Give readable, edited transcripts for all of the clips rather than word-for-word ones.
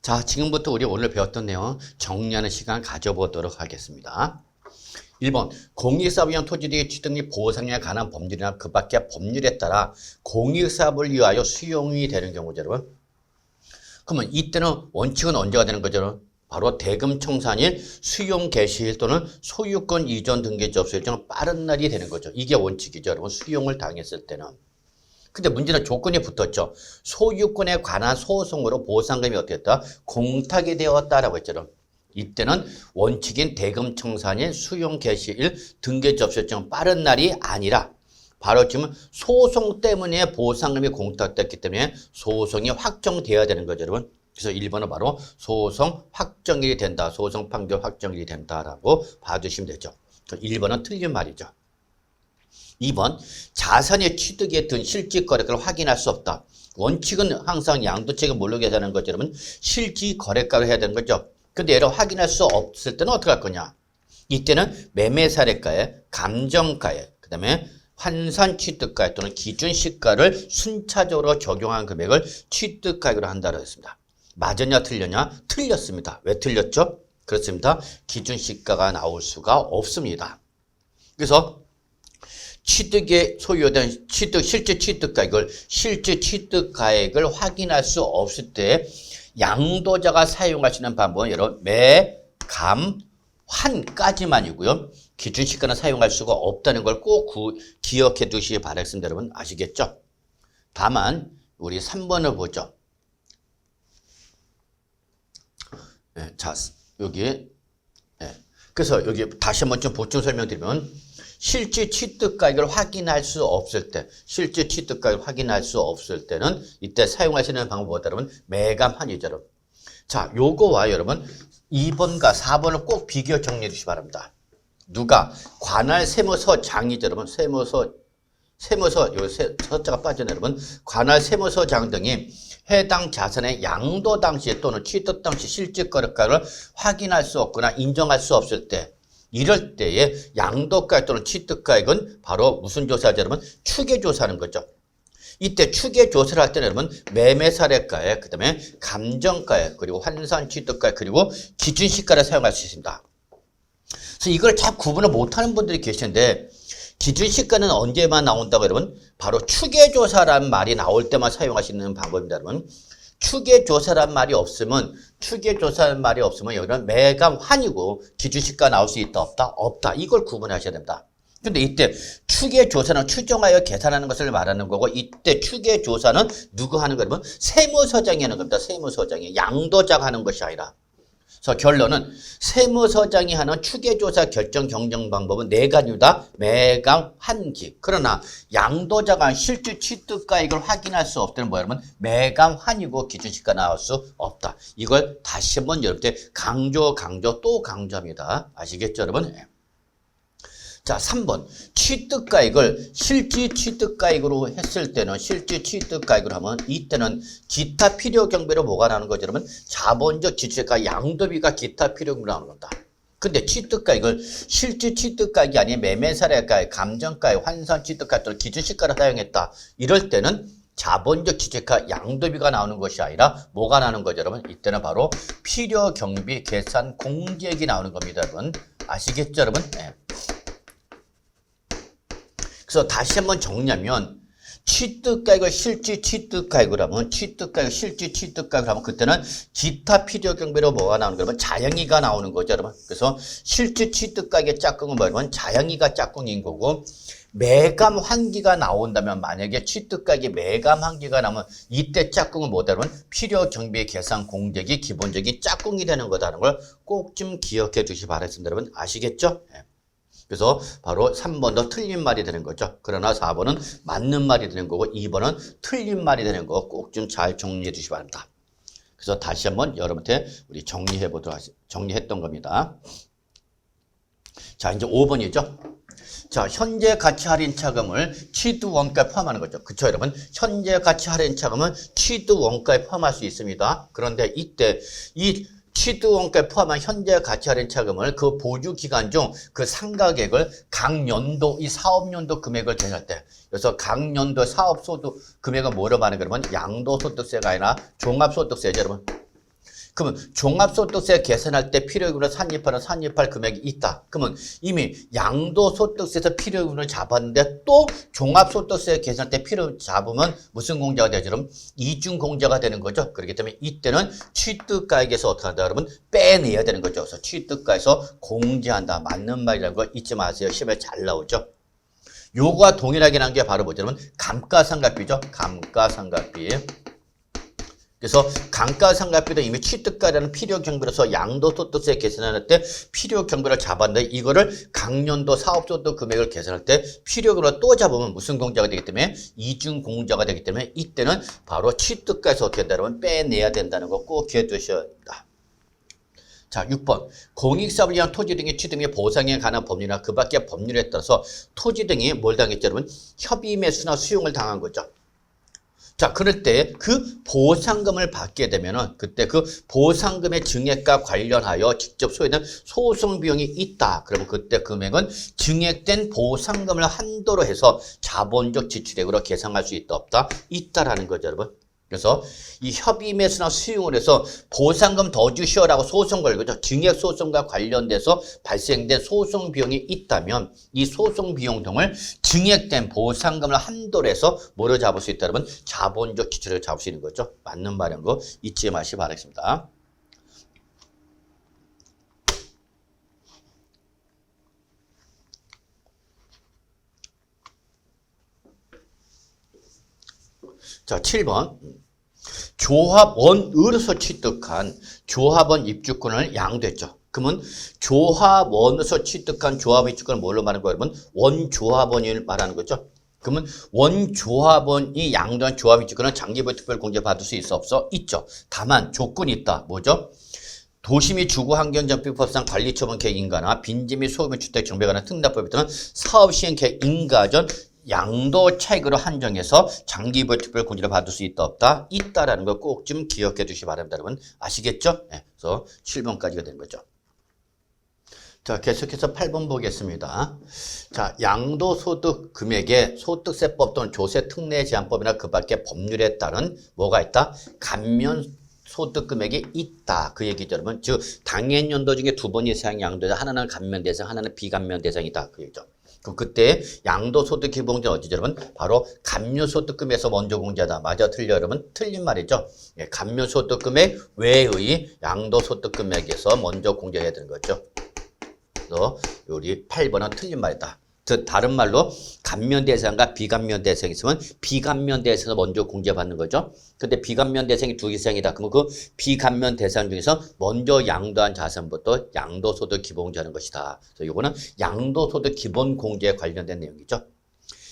자, 지금부터 우리 오늘 배웠던 내용 정리하는 시간 가져보도록 하겠습니다. 1번, 공익사업용 토지의 취득 및 보상에 관한 법률이나 그 밖의 법률에 따라 공익사업을 위하여 수용이 되는 경우죠, 여러분. 그러면 이때는 원칙은 언제가 되는 거죠? 바로 대금청산일, 수용 개시일 또는 소유권 이전 등기 접수 일정 빠른 날이 되는 거죠. 이게 원칙이죠, 여러분. 수용을 당했을 때는. 근데 문제는 조건이 붙었죠. 소유권에 관한 소송으로 보상금이 어떻게 됐다? 공탁이 되었다라고 했죠. 이때는 원칙인 대금청산일, 수용 개시일, 등기 접수 일정 빠른 날이 아니라 바로 지금 소송 때문에 보상금이 공탁됐기 때문에 소송이 확정되어야 되는 거죠, 여러분. 그래서 1번은 바로 소송 확정일이 된다. 소송 판결 확정일이 된다라고 봐주시면 되죠. 1번은 틀린 말이죠. 2번, 자산의 취득에 든 실질 거래가를 확인할 수 없다. 원칙은 항상 양도책을 모르게 하는 거죠, 여러분. 실질 거래가를 해야 되는 거죠. 근데 얘를 확인할 수 없을 때는 어떻게 할 거냐? 이때는 매매사례가에, 감정가에, 그 다음에 환산 취득가액 또는 기준시가를 순차적으로 적용한 금액을 취득가액으로 한다고 했습니다. 맞았냐 틀렸냐? 틀렸습니다. 왜 틀렸죠? 그렇습니다. 기준시가가 나올 수가 없습니다. 그래서 취득에 소요된 실제 취득가액을 확인할 수 없을 때 양도자가 사용할 수 있는 방법은 여러분 매, 감, 환까지만이고요. 기준시가는 사용할 수가 없다는 걸 꼭 기억해 두시기 바라겠습니다. 여러분 아시겠죠? 다만 우리 3번을 보죠. 네, 자 여기 그래서 여기 다시 한번 좀 보충 설명드리면 실제 취득가액을 확인할 수 없을 때, 실제 취득가액을 확인할 수 없을 때는 이때 사용하시는 방법은 여러분 매감환이죠, 여러분. 자, 요거와 여러분 2번과 4번을 꼭 비교 정리해 주시기 바랍니다. 누가 관할 세무서장이죠, 여러분. 세무서 요 서자가 빠지네, 여러분. 관할 세무서장 등이 해당 자산의 양도 당시 또는 취득 당시 실질 거래가를 확인할 수 없거나 인정할 수 없을 때, 이럴 때에 양도가액 또는 취득가액은 바로 무슨 조사하죠, 여러분? 추계조사하는 거죠. 이때 추계조사를 할 때는 여러분 매매사례가액, 그 다음에 감정가액, 그리고 환산취득가액, 그리고 기준시가를 사용할 수 있습니다. 그래서 이걸 잘 구분을 못하는 분들이 계시는데 기준시가는 언제만 나온다고 여러분? 바로 추계조사라는 말이 나올 때만 사용하시는 방법입니다, 여러분. 추계조사란 말이 없으면 여기는 매감환이고 기준시가 나올 수 있다 없다? 없다. 이걸 구분하셔야 됩니다. 근데 이때 추계조사는 추정하여 계산하는 것을 말하는 거고 이때 추계조사는 누구 하는 거냐면 세무서장이 하는 겁니다. 세무서장이 양도자가 하는 것이 아니라. 그래서 결론은 세무서장이 하는 추계조사 결정 경정 방법은 4가지다. 매감, 환기. 그러나 양도자가 실질 취득가액을 확인할 수 없다는 뭐야, 여러분? 매감, 환이고 기준시가 나올 수 없다. 이걸 다시 한번 여러분들 강조 또 강조합니다. 아시겠죠, 여러분? 자, 3번. 취득가액을 실질 취득가액으로 했을 때는, 실질 취득가액으로 하면 이때는 기타 필요 경비로 뭐가 나오는 거죠, 여러분? 자본적 지출가 양도비가 기타 필요 경비로 나오는 겁니다. 근데 취득가액을 실질 취득가액이 아닌 매매사례가액, 감정가액, 환산 취득가액 또는 기준시가를 사용했다. 이럴 때는 자본적 지출가 양도비가 나오는 것이 아니라 뭐가 나오는 거죠, 여러분? 이때는 바로 필요 경비 계산 공제액이 나오는 겁니다, 여러분. 아시겠죠, 여러분? 네. 그래서 다시 한번 정리하면 취득가액을 실질 취득가액으로 하면 실질 취득가액으로 하면 그때는 기타 필요 경비로 뭐가 나오는 거냐면 자영이가 나오는 거죠, 여러분. 그래서 실질 취득가액의 짝꿍은 뭐냐면 자영이가 짝꿍인 거고 매감 환기가 나온다면 만약에 취득가액이 매감 환기가 나오면 이때 짝꿍은 뭐다, 여러분? 필요 경비 계산 공제액이 기본적인 짝꿍이 되는 거다라는 걸 꼭 좀 기억해 주시기 바라겠습니다, 여러분. 아시겠죠? 네. 그래서 바로 3번도 틀린 말이 되는 거죠. 그러나 4번은 맞는 말이 되는 거고 2번은 틀린 말이 되는 거 꼭 좀 잘 정리해 주시기 바랍니다. 그래서 다시 한번 여러분한테 우리 정리했던 겁니다. 자, 이제 5번이죠. 자, 현재 가치 할인 차금을 취득 원가에 포함하는 거죠. 그쵸, 여러분? 현재 가치 할인 차금은 취득 원가에 포함할 수 있습니다. 그런데 이때 이 취득 원가에 포함한 현재 가치 할인 차금을 그 보유 기간 중 그 상가액을 각 연도 이 사업연도 금액을 계산할 때, 그래서 각 연도 사업소득 금액은 뭐로 말하는 거냐면 양도소득세가 아니라 종합소득세죠, 여러분. 그러면 종합소득세 계산할 때 필요기준으로 산입할 금액이 있다. 그러면 이미 양도소득세에서 필요기준을 잡았는데 또 종합소득세 계산할 때 필요 잡으면 무슨 공제가 되죠? 그럼 이중공제가 되는 거죠. 그렇기 때문에 이때는 취득가액에서 어떻게 한다 그러면 빼내야 되는 거죠. 그래서 취득가에서 공제한다. 맞는 말이라는 거 잊지 마세요. 시험에 잘 나오죠. 요거와 동일하게 난 게 바로 뭐죠? 그러면 감가상각비죠. 감가상각비. 그래서 감가상각비도 이미 취득가라는 필요경비로서 양도소득세 계산할 때 필요경비를 잡았는데 이거를 강년도 사업소득 금액을 계산할 때 필요경비로 또 잡으면 무슨 공제가 되기 때문에 이중공제가 되기 때문에 이때는 바로 취득가에서 어떻게 된다 그러면 빼내야 된다는 거 꼭 기억해 두셔야 합니다. 자, 6번. 공익사업을 위한 토지 등의 취득 및 보상에 관한 법률이나 그 밖의 법률에 따라서 토지 등이 뭘 당했죠, 여러분? 협의 매수나 수용을 당한 거죠. 자, 그럴 때 그 보상금을 받게 되면은 그때 그 보상금의 증액과 관련하여 직접 소요된 소송 비용이 있다. 그러면 그때 금액은 증액된 보상금을 한도로 해서 자본적 지출액으로 계상할 수 있다, 없다? 있다라는 거죠, 여러분. 그래서 이 협의 매수나 수용을 해서 보상금 더 주시오라고 소송 걸고죠. 증액 소송과 관련돼서 발생된 소송 비용이 있다면 이 소송 비용 등을 증액된 보상금을 한도로 해서 뭐로 잡을 수 있다 그러면 자본적 지출을 잡을 수 있는 거죠. 맞는 말인 거 잊지 마시기 바라겠습니다. 자, 7번. 조합원으로서 취득한 조합원 입주권을 양도했죠. 그러면 조합원으로서 취득한 조합원 입주권을 뭘로 말하는 거예요? 여러분? 원조합원을 말하는 거죠. 그러면 원조합원이 양도한 조합 입주권은 장기보유 특별공제 받을 수 있어 없어? 있죠. 다만 조건이 있다. 뭐죠? 도시 및 주거환경정비법상 관리처분 계획 인가나 빈지 및 소유 및 주택 정비에 관한 특례법에 따른 사업시행 계획 인가 전 양도 차익으로 한정해서 장기보유 특별공제를 받을 수 있다 없다? 있다라는 거 꼭 좀 기억해 주시기 바랍니다. 여러분 아시겠죠? 네, 그래서 7번까지가 되는 거죠. 자, 계속해서 8번 보겠습니다. 자, 양도소득 금액에 소득세법 또는 조세특례제한법이나 그 밖의 법률에 따른 뭐가 있다? 감면 소득 금액이 있다. 그 얘기죠, 여러분. 즉 당해연도 중에 두 번 이상 양도해서 하나는 감면 대상, 하나는 비감면 대상이다. 그 얘기죠. 그럼 그때 양도소득 기본공제는 어디죠, 여러분? 바로 감면소득금에서 먼저 공제하다. 맞아, 틀려, 여러분? 틀린 말이죠. 예, 감면소득금액 외의 양도소득금액에서 먼저 공제해야 되는 거죠. 그래서 우리 8번은 틀린 말이다. 즉 다른 말로 감면 대상과 비감면 대상이 있으면 비감면 대상에서 먼저 공제받는 거죠. 근데 비감면 대상이 두 이상이다. 그러면 그 비감면 대상 중에서 먼저 양도한 자산부터 양도소득 기본공제하는 것이다. 그래서 이거는 양도소득 기본공제에 관련된 내용이죠.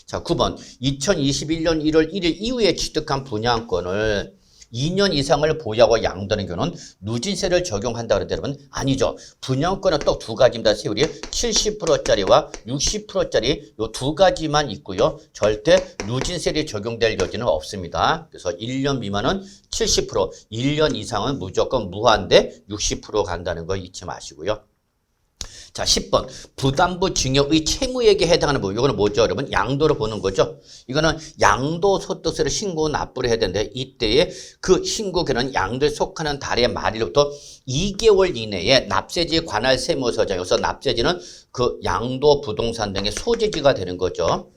자, 9번. 2021년 1월 1일 이후에 취득한 분양권을 2년 이상을 보유하고 양도하는 경우는 누진세를 적용한다 그러는데 여러분 아니죠. 분양권은 또 두 가지입니다. 세율이 70%짜리와 60%짜리 요 두 가지만 있고요. 절대 누진세율이 적용될 여지는 없습니다. 그래서 1년 미만은 70%, 1년 이상은 무조건 무한대 60% 간다는 거 잊지 마시고요. 자, 10번. 부담부 증여의 채무액에 해당하는 부분. 이거는 뭐죠, 여러분? 양도로 보는 거죠. 이거는 양도소득세를 신고 납부를 해야 되는데 이때에 그 신고기는 양도에 속하는 달의 말일부터 2개월 이내에 납세지 관할 세무서장에서 납세지는 그 양도 부동산 등의 소재지가 되는 거죠.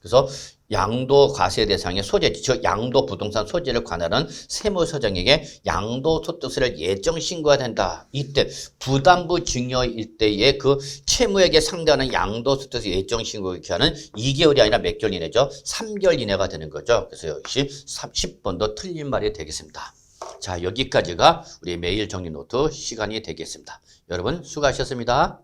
그래서 양도 과세 대상의 소재지, 즉 양도 부동산 소재를 관할하는 세무서장에게 양도소득세를 예정 신고해야 된다. 이때 부담부 증여일 때의 그 채무액에 상대하는 양도소득세 예정 신고 기한은 2개월이 아니라 몇 개월 이내죠? 3개월 이내가 되는 거죠. 그래서 역시 10번도 틀린 말이 되겠습니다. 자, 여기까지가 우리 매일 정리 노트 시간이 되겠습니다. 여러분 수고하셨습니다.